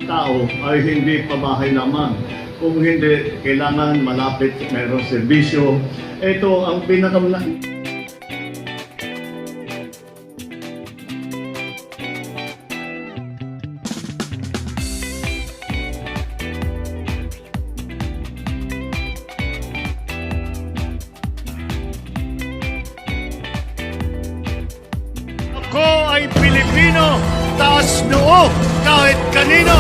Tao ay hindi pabahay lamang. Kung hindi, kailangan malapit mayroong serbisyo. Ito ang Ako ay Pilipino, taas noo kahit kanino.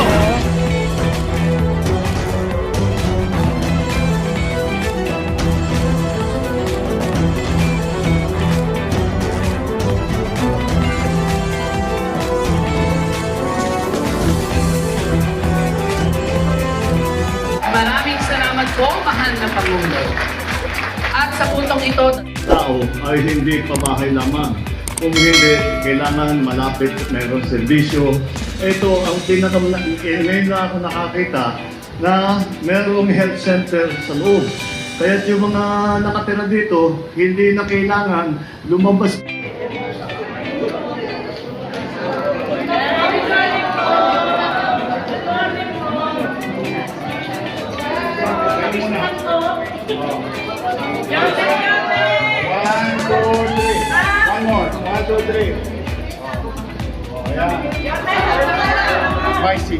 Maraming salamat po, mahal na Pangulo. At sa puntong ito, Tao ay hindi pabahay lamang. Kung hindi, kailangan malapit mayroong serbisyo. Ito ang ngayon na ako nakakita na mayroong health center sa loob. Kaya yung mga nakatira dito, hindi na kailangan lumabas. One, two, three. Oh, yeah. Spicy.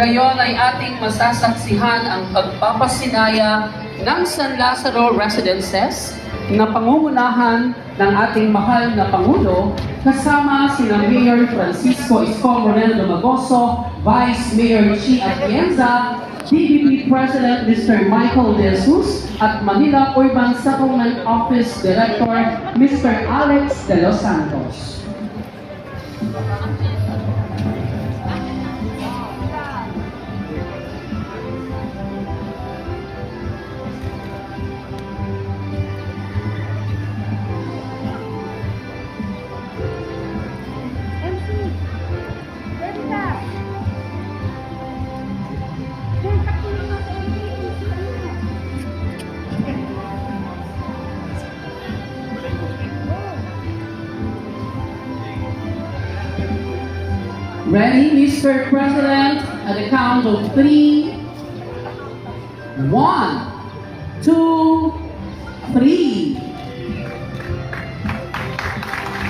ngayon ay ating masasaksihan ang pagpapasinaya ng San Lazaro Residences na pangungunahan ng ating mahal na Pangulo kasama sina Mayor Francisco Isko Moreno Domagoso, Vice Mayor Chi Atienza, DBP President Mr. Michael De Jesus at Manila Urban Settlement Office Director Mr. Alex De Los Santos. Ready, Mr. President, at the count of 3. 1, 2, 3.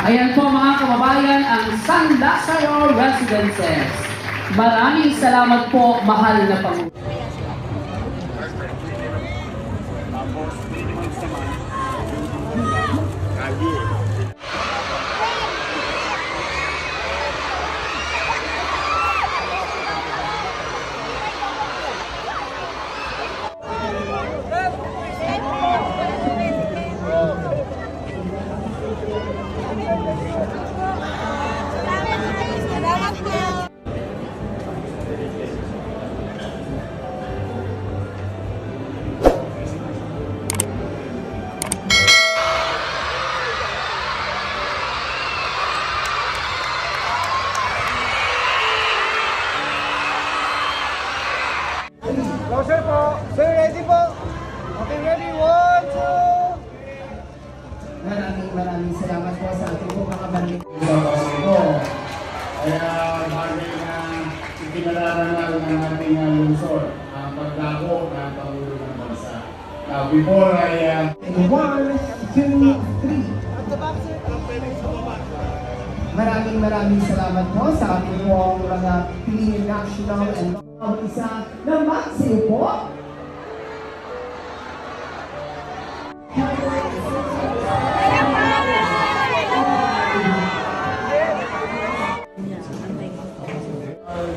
Ayan po mga kababayan ang San Lazaro Residences. Maraming salamat po, mahal na Pangulo. pinararangal ng ating lungsod, ang paglago ng Pangulo ng Bansa. Now, before I... 1, 2, 3. Maraming salamat po sa ating pong mga Piliin National and isa na Maximo po.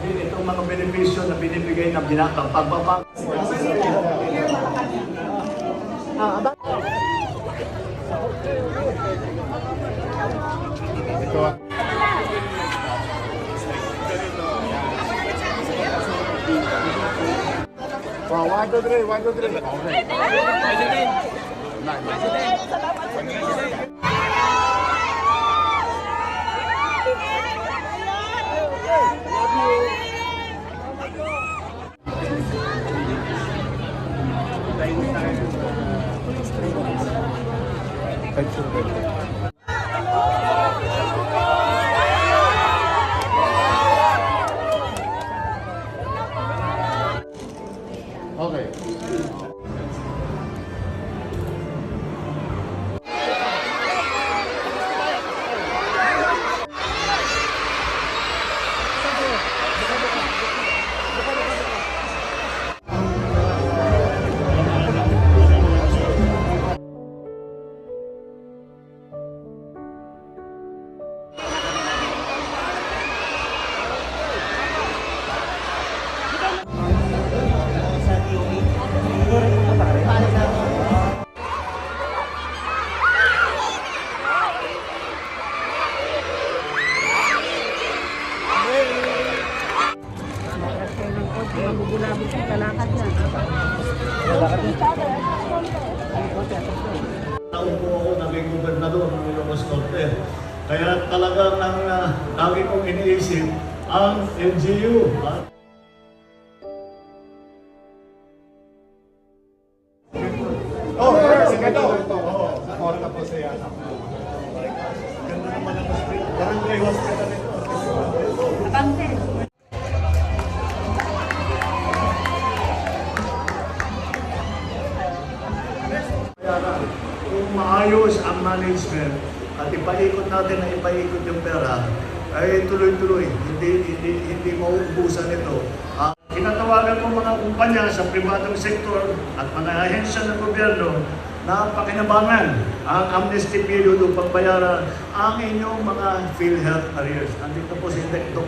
Itong mga benepisyo na binibigay ng binatang pagbabang. Ito. Oh, 1, 2, 3, 1, 2, 3. Okay. Okay. Magugulabot yung talakad yan. Taon po ako naging gobernador ng Ilocos Norte. Kaya talagang ang lagi kong iniisip ang LGU. Oh, sige to. Oo, nakonta po sa yan. Ganda naman ang barangay hospital nito. Kaya kung maayos ang management at ipaikot natin na ipaikot yung pera, ay tuloy-tuloy, hindi mauubusan ito. Kinatawagan ko mga kumpanya sa pribadong sektor at mga ahensya ng gobyerno na pakinabangan ang amnesty period upang bayaran ang inyong mga PhilHealth arrears. Nandito po si Dr.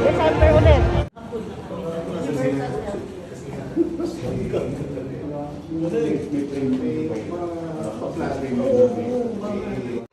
December ulit. May